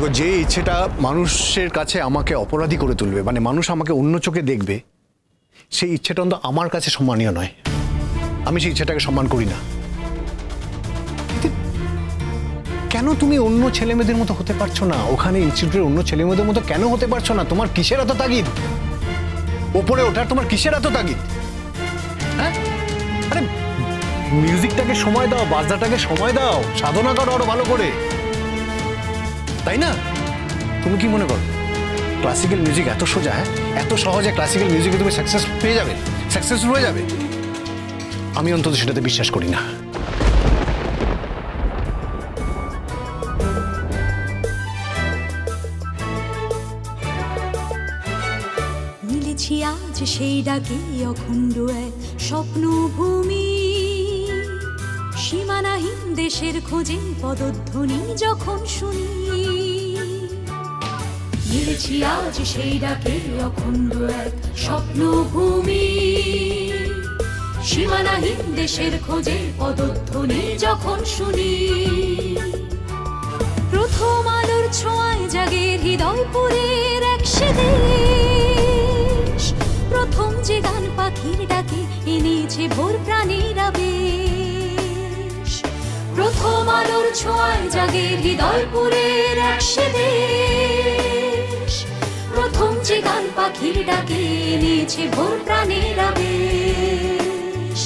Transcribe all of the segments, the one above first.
দেখো, যে ইচ্ছেটা মানুষের কাছে আমাকে অপরাধী করে তুলবে, মানে মানুষ আমাকে অন্য চোখে দেখবে, সেই ইচ্ছেটা অন্তত আমার কাছে সম্মানীয় নয়। আমি সেই ইচ্ছেটাকে সম্মান করি না। কেন তুমি অন্য ছেলে মেয়েদের মতো হতে পারছো না? ওখানে ইনস্টিটিউটের অন্য ছেলে মেয়েদের মতো কেন হতে পারছো না? তোমার কিসের এত তাগিদ? ওপরে ওঠার তোমার কিসের এত তাগিদ? হ্যাঁ, আরে মিউজিকটাকে সময় দাও, বাজনাটাকে সময় দাও, সাধনা করো আরো ভালো করে, তাই না? তুমি কি মনে করো ক্লাসিক্যাল মিউজিক এত সোজা? হ্যাঁ, এত সহজে ক্লাসিক্যাল মিউজিকে তুমি সাকসেস পেয়ে যাবে, সাকসেসফুল হয়ে যাবে? আমি অন্তত সেটাতে বিশ্বাস করি না। মিলেছি আজ সেই ডাকে অখণ্ড এক স্বপ্নভূমি, সীমানাহীন দেশের খোঁজে পদধ্বনি যখন শুনি। মিলেছি আজ সেই ডাকে অখণ্ড এক স্বপ্নভূমি, সীমানাহীন দেশের খোঁজে পদধ্বনি যখন শুনি। প্রথম আলোর ছোঁয়ায় জাগে হৃদয়পুরের এক সে দেশ, প্রথম যে গান পাখির ডাকে এনেছে ভোর প্রাণীর আবেশ। প্রথম আলোর ছোঁয়ায় জাগে হৃদয়পুরের এক সে দেশ, প্রথম যে গান পাখির ডাকে এনেছে ভোর প্রাণীর আবেশ।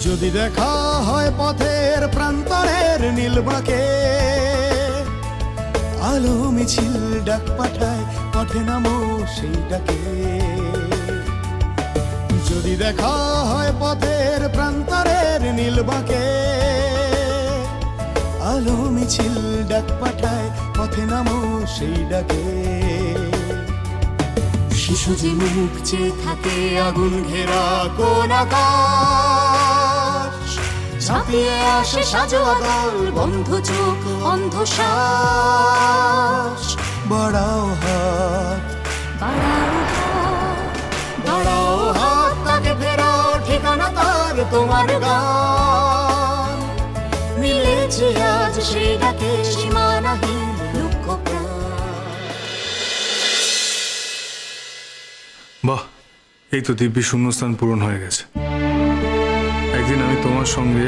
যদি দেখা হয় পথের প্রান্তরের নীলবাঁকে, আলো মিছিল ডাক পাঠায় পথে নামো সেই ডাকে। যদি দেখা হয় পথের প্রান্তরের নীলবাঁকে, আলো মিছিল ডাক পাঠায় পথে নামো সেই ডাকে। শিশু যে মুখ চেয়ে থাকে আগুন ঘেরা কোন আকাশ, ঝাঁপিয়ে আসে সাজোয়া দল, বন্ধ চোখ অন্ধ শ্বাস। বাড়াও হাত, বাড়াও হাত, বাড়াও হাত, তাকে ফেরাও ঠিকানা তার তোমার গান। মিলেছে আজ সেই ডাকে সীমানাহীন লক্ষ্য প্রাণ। বাহ, এই তো দিব্যি শূন্যস্থান পূরণ হয়ে গেছে। একদিন আমি তোমার সঙ্গে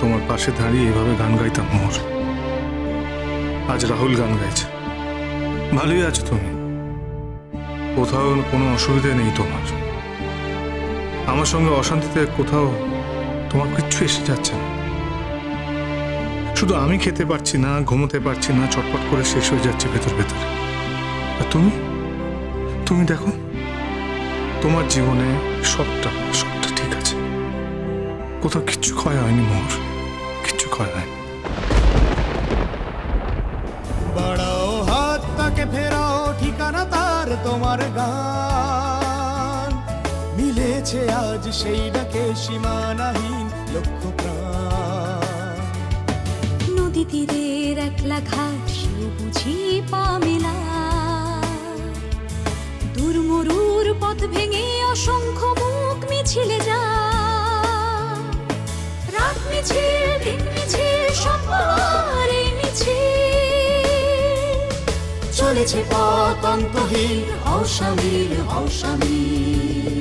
তোমার পাশে দাঁড়িয়ে এভাবে গান গাইতাম মোর। আজ রাহুল গান গাইছে। ভালোই আছো তুমি, কোথাও কোনো অসুবিধা নেই তোমার। আমার সঙ্গে অশান্তিতে কোথাও তোমার কিচ্ছু এসে যাচ্ছে না। শুধু আমি খেতে পারছি না, ঘুমোতে পারছি না, চটপট করে শেষ হয়ে যাচ্ছে ভেতর ভেতরে। আর তুমি, তুমি দেখো তোমার জীবনে সবটা সবটা ঠিক আছে, কোথাও কিচ্ছু ক্ষয় হয়নি মোর, কিচ্ছু ক্ষয় হয়নি। বাড়াও হাত, তাকে ফেরাও ঠিকানা তার তোমার গান। মিলেছে আজ সেই ডাকে সীমানাহীন লক্ষ্য প্রাণ। নদী তীরের একলা ঘাট সেও বুঝি পা মেলা, দুর্মরুর পথ ভেঙে অসংখ্য মুখ মিছিলে যা। রাত মিছিল দিন মিছিল সবার এই মিছিল, চলেছে পথ অন্তহীন হও শামিল হও শামিল।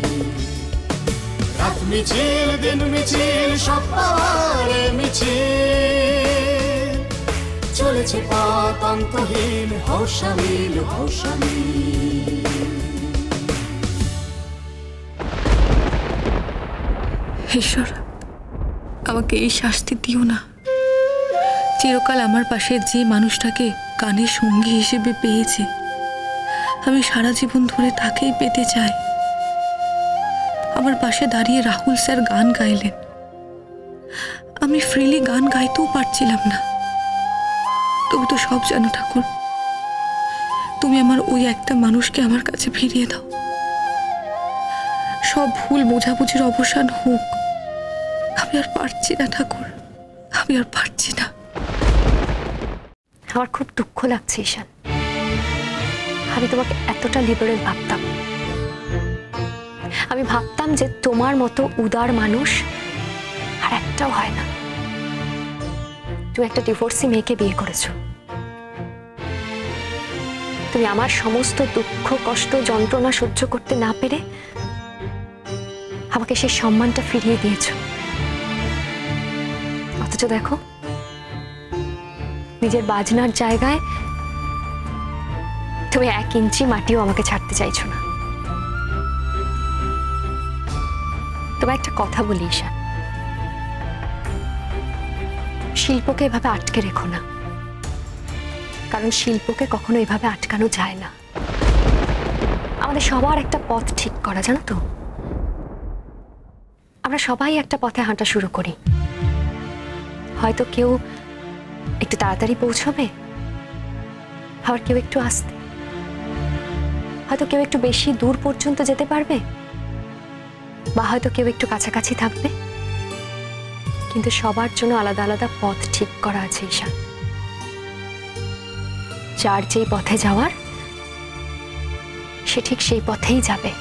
রাত মিছিল দিন মিছিল সবার এই মিছিল, চলেছে পথ অন্তহীন হও শামিল হও শামিল। ঈশ্বর, আমাকে এই শাস্তি দিও না। চিরকাল আমার পাশে যে মানুষটাকে গানের সঙ্গী হিসেবে পেয়েছে, আমি সারা জীবন ধরে তাকেই পেতে চাই। আমার পাশে দাঁড়িয়ে রাহুল স্যার গান গাইলেন, আমি ফ্রিলি গান গাইতেও পারছিলাম না। তুমি তো সব জানো ঠাকুর, তুমি আমার ওই একটা মানুষকে আমার কাছে ফিরিয়ে দাও। সব ভুল বোঝাবুঝির অবসান হোক। আমি আর পারছি না ঠাকুর, আমি আর পারছি না। আমার খুব দুঃখ লাগছে ঈশান, আমি তোমাকে এতটা লিবারেল ভাবতাম। আমি ভাবতাম যে তোমার মতো উদার মানুষ আর একটাও হয় না। তুমি একটা ডিভোর্সি মেয়েকে বিয়ে করেছো, তুমি আমার সমস্ত দুঃখ কষ্ট যন্ত্রণা সহ্য করতে না পেরে আমাকে সেই সম্মানটা ফিরিয়ে দিয়েছো। অথচ দেখো, নিজের বাজনার জায়গায় তুমি 1 ইঞ্চি মাটিও আমাকে ছাড়তে চাইছো না। তোমায় একটা কথা বলি ঈশা, শিল্পকে এভাবে আটকে রেখো না, কারণ শিল্পকে কখনো এভাবে আটকানো যায় না। আমাদের সবার একটা পথ ঠিক করা, জানো তো? আমরা সবাই একটা পথে হাঁটা শুরু করি। হয়তো কেউ একটু তাড়াতাড়ি পৌঁছবে, আবার কেউ একটু আস্তে, হয়তো কেউ একটু বেশি দূর পর্যন্ত যেতে পারবে, বা হয়তো কেউ একটু কাছাকাছি থাকবে, কিন্তু সবার জন্য আলাদা আলাদা পথ ঠিক করা আছে ঈশা। যার যেই পথে যাওয়ার সে ঠিক সেই পথেই যাবে।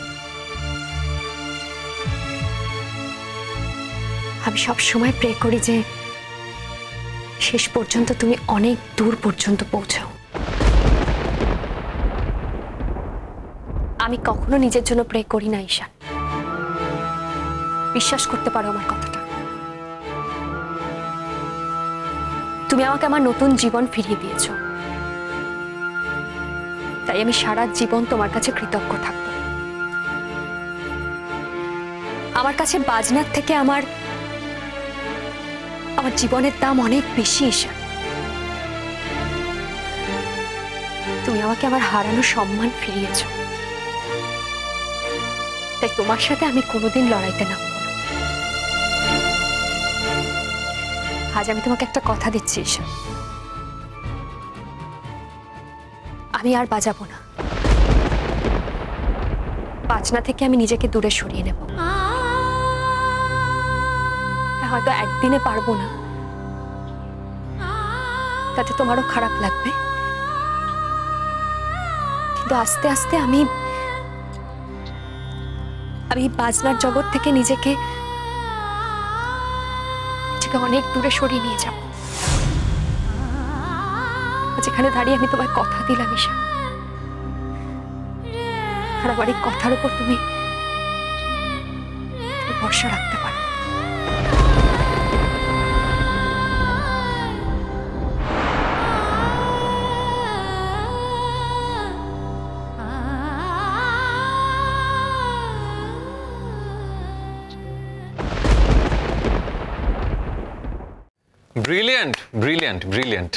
আমি সব সময় প্রে করি যে শেষ পর্যন্ত তুমি অনেক দূর পর্যন্ত পৌঁছাও। আমি কখনো নিজের জন্য প্রে করি না ঈশা, বিশ্বাস করতে পারো আমার কথাটা। তুমি আমাকে আমার নতুন জীবন ফিরিয়ে দিয়েছো, তাই আমি সারা জীবন তোমার কাছে কৃতজ্ঞ থাকব। আমার কাছে বাজনার থেকে আমার জীবনের দাম অনেক বেশি ঈশা। তুমি আমাকে আমার হারানো সম্মান ফিরিয়েছো, তাই তোমার সাথে আমি কোনোদিন লড়াইতে নামব না। আজ আমি তোমাকে একটা কথা দিচ্ছি ঈশা, আমি আর বাজাবো না। বাজনা থেকে আমি নিজেকে দূরে সরিয়ে নেব। হয়তো একদিনে পারবো না, তাতে তোমারও খারাপ লাগবে, কিন্তু আস্তে আস্তে আমি বাজনার জগৎ থেকে নিজেকে অনেক দূরে সরিয়ে নিয়ে যাব। যেখানে দাঁড়িয়ে আমি তোমায় কথা দিলাম ঈশা, আর আমার এই কথার উপর তুমি ভরসা রাখতে পারো। ব্রিলিয়েন্ট ব্রিলিয়েন্ট ব্রিলিয়েন্ট,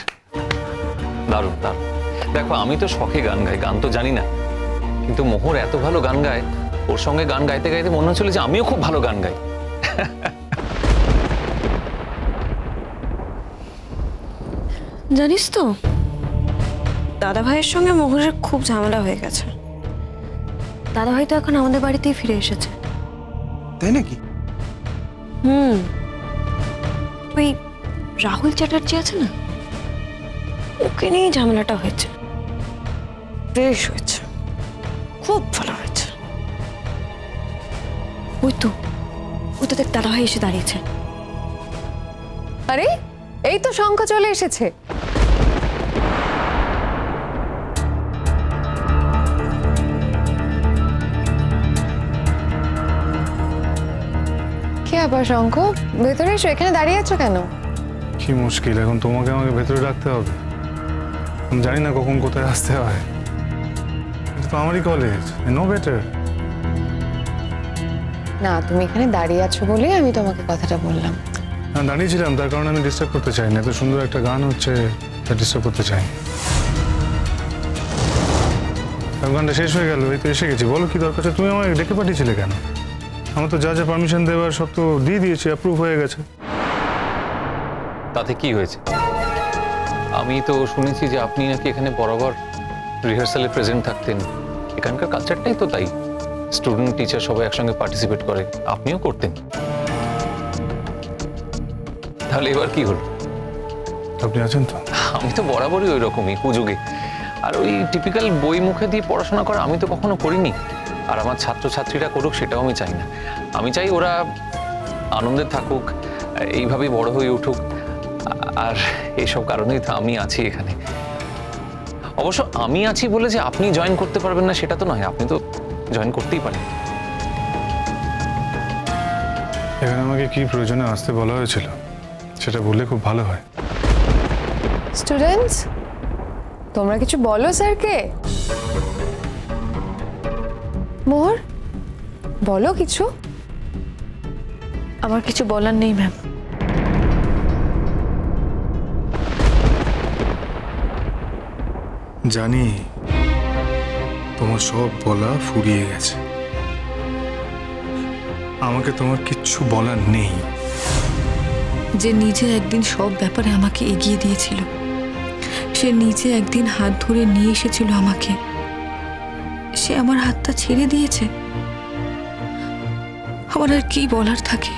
দারুণ দারুণ। দেখো, আমি তো শখে গান গাই, গান তো জানি না, কিন্তু মোহর এত ভালো গান গায়, ওর সঙ্গে গান গাইতে গাইতে মনে হচ্ছিল যে আমিও খুব ভালো গান গাই। জানিস তো, দাদা ভাইয়ের সঙ্গে মোহরের খুব ঝামেলা হয়ে গেছে। দাদা ভাই তো এখন আমাদের বাড়িতেই ফিরে এসেছে। তাই নাকি? ওই রাহুল চ্যাটার্জি আছে না, ওকে নিয়ে ঝামেলাটা হয়েছে। বেশ হয়েছে, খুব ভালো হয়েছে। ওই তো দেখ, দাদা ভাই এসে দাঁড়িয়েছে। আরে এই তো শঙ্খ চলে এসেছে। কি আবার শঙ্খ, ভেতরে এসো। এখানে দাঁড়িয়ে আছো কেন? কি মুশকিল, এখন তোমাকে আমাকে ভেতরে রাখতে হবে? আমি জানি না কখন কোথায় আসতে হয়। এটা তো আমারই কলেজ, নো বেটার। না, তুমি এখানে দাঁড়িয়ে আছো বলেই আমি তোমাকে কথাটা বললাম। না, দাঁড়িয়েছিলাম, তার কারণে আমি ডিস্টার্ব করতে চাই না। এত সুন্দর একটা গান হচ্ছে, তা ডিস্টার্ব করতে চাই না। গানটা শেষ হয়ে গেল, এই তো এসে গেছি। বলো কি দরকার? তুমি আমাকে ডেকে পাঠিয়েছিলে কেন? আমার তো যা যা পারমিশন দেওয়ার সব তো দিয়ে দিয়েছি, অ্যাপ্রুভ হয়ে গেছে। তাতে কি হয়েছে? আমি তো শুনেছি যে আপনি নাকি এখানে বরাবর রিহার্সালে প্রেজেন্ট থাকতেন। এখানকার কালচারটাই তো তাই, স্টুডেন্ট টিচার সবাই একসঙ্গে পার্টিসিপেট করে, আপনিও করতেন। তাহলে এবার কি হলো? আপনি আছেন তো? আমি তো বরাবরই ওই রকমই, পুজোগে। আর ওই টিপিক্যাল বই মুখে দিয়ে পড়াশোনা করা আমি তো কখনো করিনি, আর আমার ছাত্রছাত্রীরা করুক সেটাও আমি চাই না। আমি চাই ওরা আনন্দে থাকুক, এইভাবেই বড় হয়ে উঠুক, আর এইসব কারণেই তো আমি আছি এখানে। অবশ্য আমি আছি বলে যে আপনি জয়েন করতে পারবেন না সেটা তো নয়, আপনি তো জয়েন করতেই পারেন। এখানে আমাকে কি প্রয়োজনে আসতে বলা হয়েছিল সেটা বললে খুব ভালো হয়। স্টুডেন্টস, তোমরা কিছু বলো স্যারকে। মোহর, বলো কিছু। আমার কিছু বলার নেই ম্যাম। জানি তোমার সব বলা ফুরিয়ে গেছে, আমাকে তোমার কিচ্ছু বলার নেই। যে নিজে একদিন সব ব্যাপারে আমাকে এগিয়ে দিয়েছিল, সে নিজে একদিন হাত ধরে নিয়ে এসেছিল আমাকে, সে আমার হাতটা ছেড়ে দিয়েছে। আমার আর কি বলার থাকে?